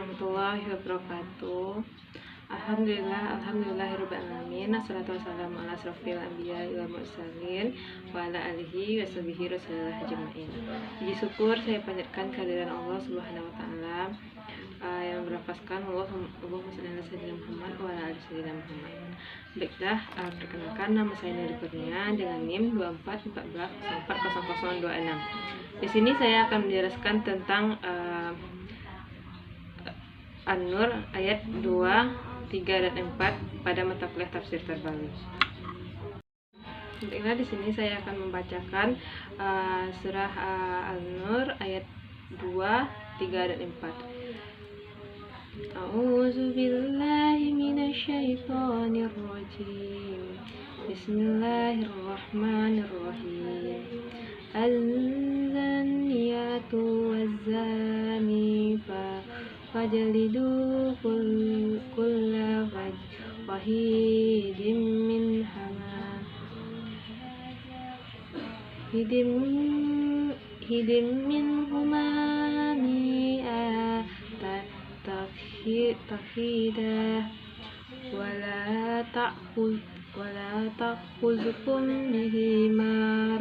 warahmatullahi wabarakatuh. Alhamdulillahirrabbilalamin. Assalatu wassalamu ala asrofil anbiya wal mursalin wa ala alihi wa sahbihi rasulillah ajma'in. Puji syukur saya panjatkan kehadiran Allah Subhanahu wa taala yang berlafazkan Allahumma shalli ala sayyidina Muhammad wa ala ali sayyidina Muhammad. Baiklah, perkenalkan nama saya Nuri Kurnia dengan NIM 2414040026. Di sini saya akan menjelaskan tentang An-Nur ayat 2, 3 dan 4 pada mata kuliah tafsir terbaru. Baiklah, di sini saya akan membacakan surah An-Nur ayat 2, 3 dan 4. A'udzu billahi minasyaitonir rajim. Bismillahirrahmanirrahim. Az-zaniyatu waz-zani fajlidu kulla wahidin minhuma mi'ata takhida wala ta'khudhukum bihima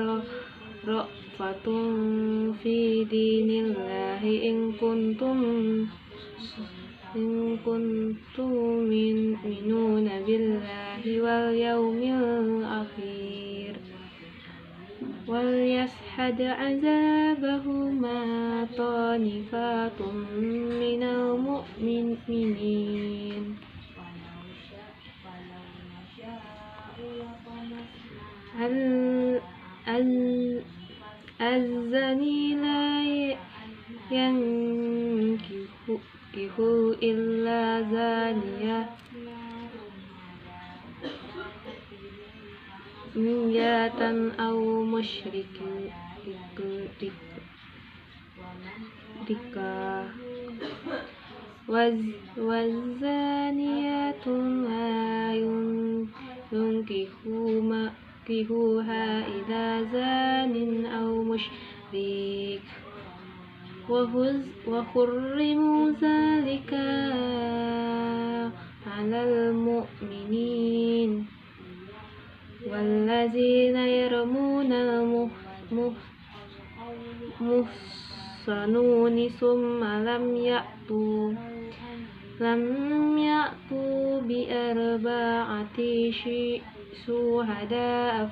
ra'fatun fi dinillahi in kuntum minuna billahi wal yawmil akhir wal yashhad azabahuma tanifatun minal mu'minin. Az-zani la yankihu illa zaniyah minjatan aw musyrika wazaniyatun la yunkihuha ila zanin aw musyrik wa hurrimu zalika 'alal mu'minin wallazina yarmuna muhsanuni summa lam ya'tu bi arba'ati syuhada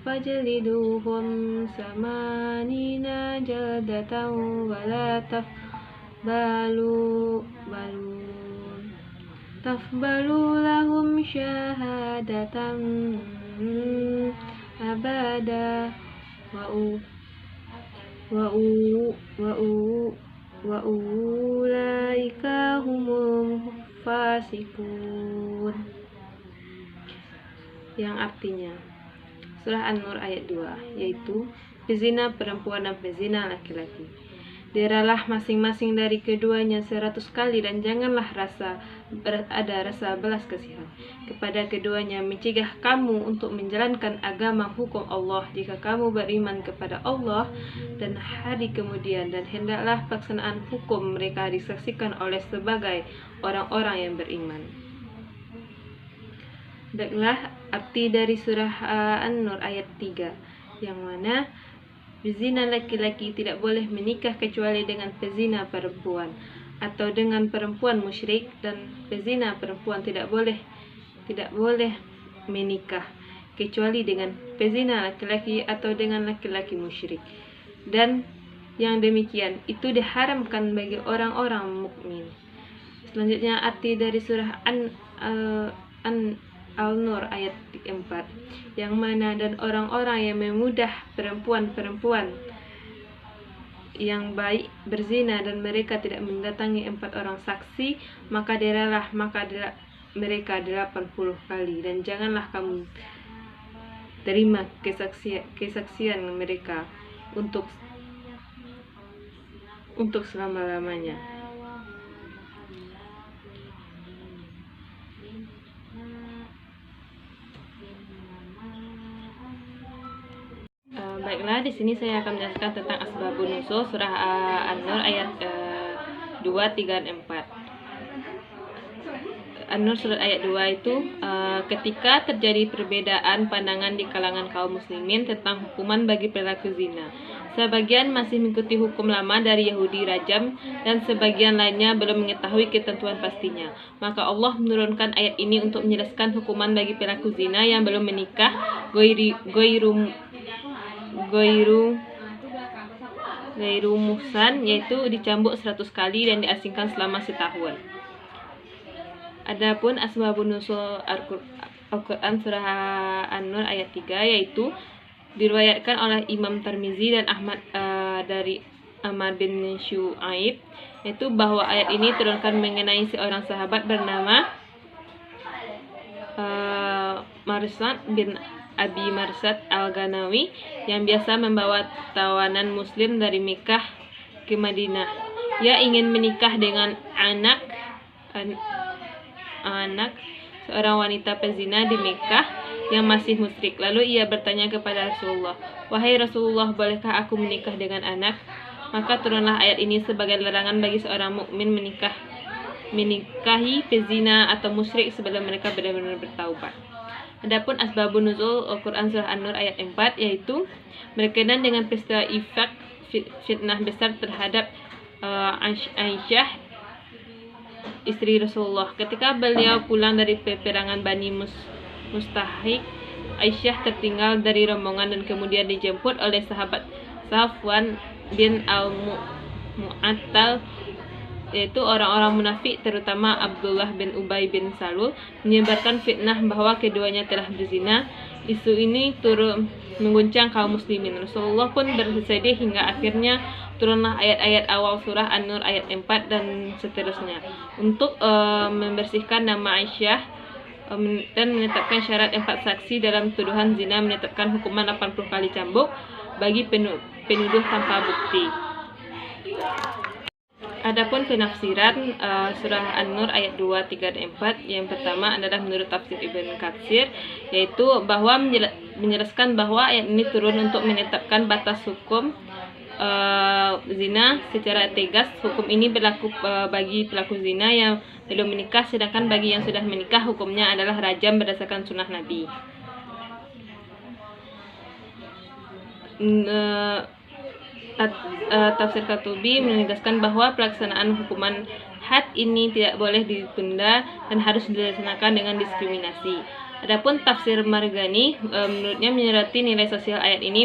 fajliduhum samanina jaldatan wala tafbalu lahum syahadatan abada wa ulaika humul fasikun, yang artinya surah An-Nur ayat 2, yaitu pezina perempuan dan pezina laki-laki. Deralah masing-masing dari keduanya 100 kali dan janganlah ada rasa belas kasihan kepada keduanya, mencegah kamu untuk menjalankan agama hukum Allah jika kamu beriman kepada Allah dan hari kemudian, dan hendaklah pelaksanaan hukum mereka disaksikan oleh sebagai orang-orang yang beriman. Baiklah, arti dari surah An-Nur ayat 3, yang mana pezina laki-laki tidak boleh menikah kecuali dengan pezina perempuan atau dengan perempuan musyrik, dan pezina perempuan tidak boleh menikah kecuali dengan pezina laki-laki atau dengan laki-laki musyrik, dan yang demikian itu diharamkan bagi orang-orang mukmin. Selanjutnya arti dari surah Al-Nur ayat 4, yang mana dan orang-orang yang memudah perempuan-perempuan yang baik berzina dan mereka tidak mendatangi 4 orang saksi, maka mereka 80 kali, dan janganlah kamu terima kesaksian mereka untuk selama-lamanya. Baiklah, di sini saya akan menjelaskan tentang asbabun nuzul surah An-Nur ayat 2, 3, dan 4. An-Nur surat ayat 2 itu ketika terjadi perbedaan pandangan di kalangan kaum muslimin tentang hukuman bagi pelaku zina. Sebagian masih mengikuti hukum lama dari Yahudi rajam dan sebagian lainnya belum mengetahui ketentuan pastinya. Maka Allah menurunkan ayat ini untuk menjelaskan hukuman bagi pelaku zina yang belum menikah goiru muhsan, yaitu dicambuk 100 kali dan diasingkan selama setahun. Adapun asbabun nuzul Al-Quran surah An-Nur ayat 3, yaitu diriwayatkan oleh Imam Tirmizi dan Ahmad dari Amr bin Syu'aib, yaitu bahwa ayat ini turunkan mengenai seorang sahabat bernama Marsad bin Abi Marsad Al-Ghanawi yang biasa membawa tawanan muslim dari Mekah ke Madinah. Ia ingin menikah dengan anak seorang wanita pezina di Mekah yang masih musyrik. Lalu ia bertanya kepada Rasulullah, "Wahai Rasulullah, bolehkah aku menikah dengan anak?" Maka turunlah ayat ini sebagai larangan bagi seorang mukmin menikahi pezina atau musyrik sebelum mereka benar-benar bertaubat. Adapun asbabun nuzul Al-Quran surah An-Nur ayat 4, yaitu berkenaan dengan peristiwa ifak fitnah besar terhadap Aisyah, istri Rasulullah. Ketika beliau pulang dari peperangan Bani Mustahik, Aisyah tertinggal dari rombongan dan kemudian dijemput oleh sahabat Safwan bin Al-Mu'attal, yaitu orang-orang munafik terutama Abdullah bin Ubay bin Salul menyebarkan fitnah bahwa keduanya telah berzina. Isu ini turut mengguncang kaum muslimin. Rasulullah pun bersedih hingga akhirnya turunlah ayat-ayat awal surah An-Nur ayat 4 dan seterusnya untuk membersihkan nama Aisyah dan menetapkan syarat 4 saksi dalam tuduhan zina, menetapkan hukuman 80 kali cambuk bagi penuduh tanpa bukti. Adapun penafsiran surah An-Nur ayat 2, 3, dan 4, yang pertama adalah menurut tafsir Ibn Katsir, yaitu bahwa menjelaskan bahwa ayat ini turun untuk menetapkan batas hukum zina secara tegas. Hukum ini berlaku bagi pelaku zina yang belum menikah, sedangkan bagi yang sudah menikah hukumnya adalah rajam berdasarkan sunnah Nabi. Tafsir Qurtubi menegaskan bahwa pelaksanaan hukuman had ini tidak boleh ditunda dan harus dilaksanakan dengan diskriminasi. Adapun tafsir Marghani menurutnya menyoroti nilai sosial ayat ini.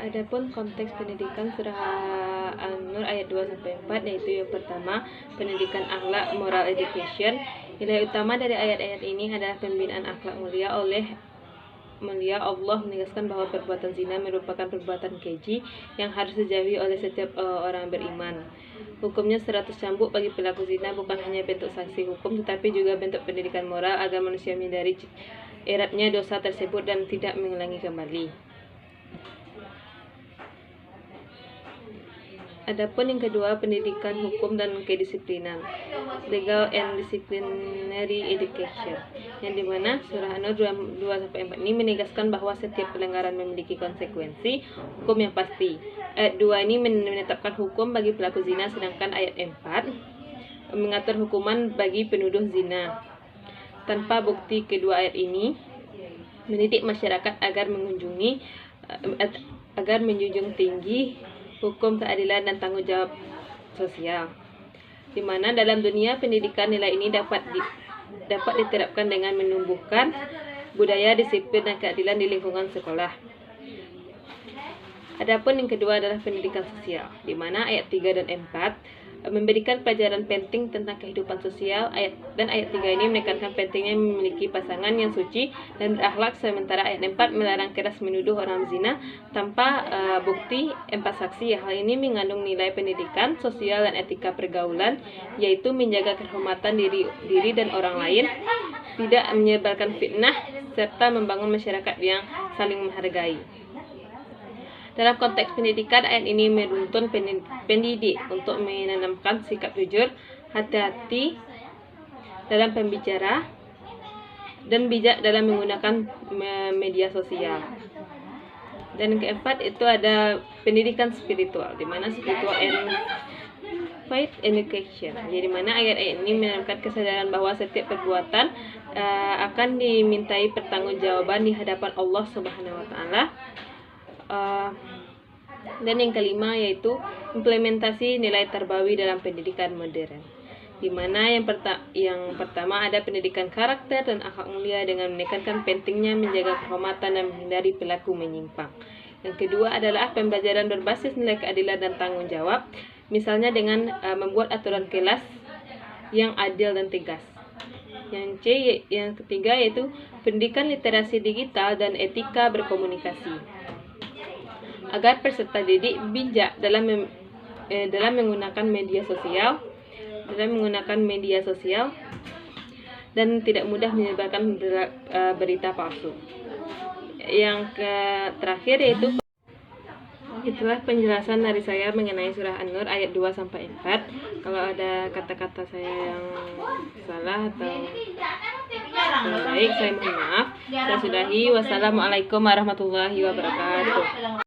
Adapun konteks pendidikan surah An-Nur ayat 2-4, yaitu yang pertama pendidikan akhlak, moral education. Nilai utama dari ayat-ayat ini adalah pembinaan akhlak mulia. Allah menegaskan bahwa perbuatan zina merupakan perbuatan keji yang harus dijauhi oleh setiap orang beriman. Hukumnya 100 cambuk bagi pelaku zina bukan hanya bentuk sanksi hukum, tetapi juga bentuk pendidikan moral agar manusia menghindari eratnya dosa tersebut dan tidak mengulangi kembali. Adapun yang kedua, pendidikan hukum dan kedisiplinan, legal and disciplinary education, yang dimana surah An-Nur 2-4 ini menegaskan bahwa setiap pelanggaran memiliki konsekuensi hukum yang pasti. Ayat 2 ini menetapkan hukum bagi pelaku zina, sedangkan ayat 4 mengatur hukuman bagi penuduh zina. Tanpa bukti, kedua ayat ini mendidik masyarakat agar menjunjung tinggi hukum keadilan dan tanggung jawab sosial, di mana dalam dunia pendidikan nilai ini dapat diterapkan dengan menumbuhkan budaya disiplin dan keadilan di lingkungan sekolah. Adapun yang kedua adalah pendidikan sosial, di mana ayat 3 dan 4 memberikan pelajaran penting tentang kehidupan sosial. Ayat 3 ini menekankan pentingnya memiliki pasangan yang suci dan berakhlak, sementara ayat 4 melarang keras menuduh orang zina tanpa bukti 4 saksi. Hal ini mengandung nilai pendidikan sosial dan etika pergaulan, yaitu menjaga kehormatan diri dan orang lain, tidak menyebarkan fitnah, serta membangun masyarakat yang saling menghargai. Dalam konteks pendidikan, ayat ini menuntun pendidik untuk menanamkan sikap jujur, hati-hati dalam pembicara, dan bijak dalam menggunakan media sosial. Dan yang keempat itu ada pendidikan spiritual, di mana spiritual and faith education. Jadi mana ayat-ayat ini menanamkan kesadaran bahwa setiap perbuatan akan dimintai pertanggungjawaban di hadapan Allah Subhanahu wa taala. Dan yang kelima yaitu implementasi nilai tarbawi dalam pendidikan modern. Di mana yang pertama ada pendidikan karakter dan akhlak mulia dengan menekankan pentingnya menjaga kehormatan dan menghindari perilaku menyimpang. Yang kedua adalah pembelajaran berbasis nilai keadilan dan tanggung jawab, misalnya dengan membuat aturan kelas yang adil dan tegas. Yang ketiga yaitu pendidikan literasi digital dan etika berkomunikasi, agar peserta didik bijak dalam menggunakan media sosial dan tidak mudah menyebarkan berita palsu. Yang terakhir yaitu itulah penjelasan dari saya mengenai surah An-Nur ayat 2 sampai 4. Kalau ada kata-kata saya yang salah atau kurang baik, saya mohon maaf. Saya sudahi. Wassalamualaikum warahmatullahi wabarakatuh.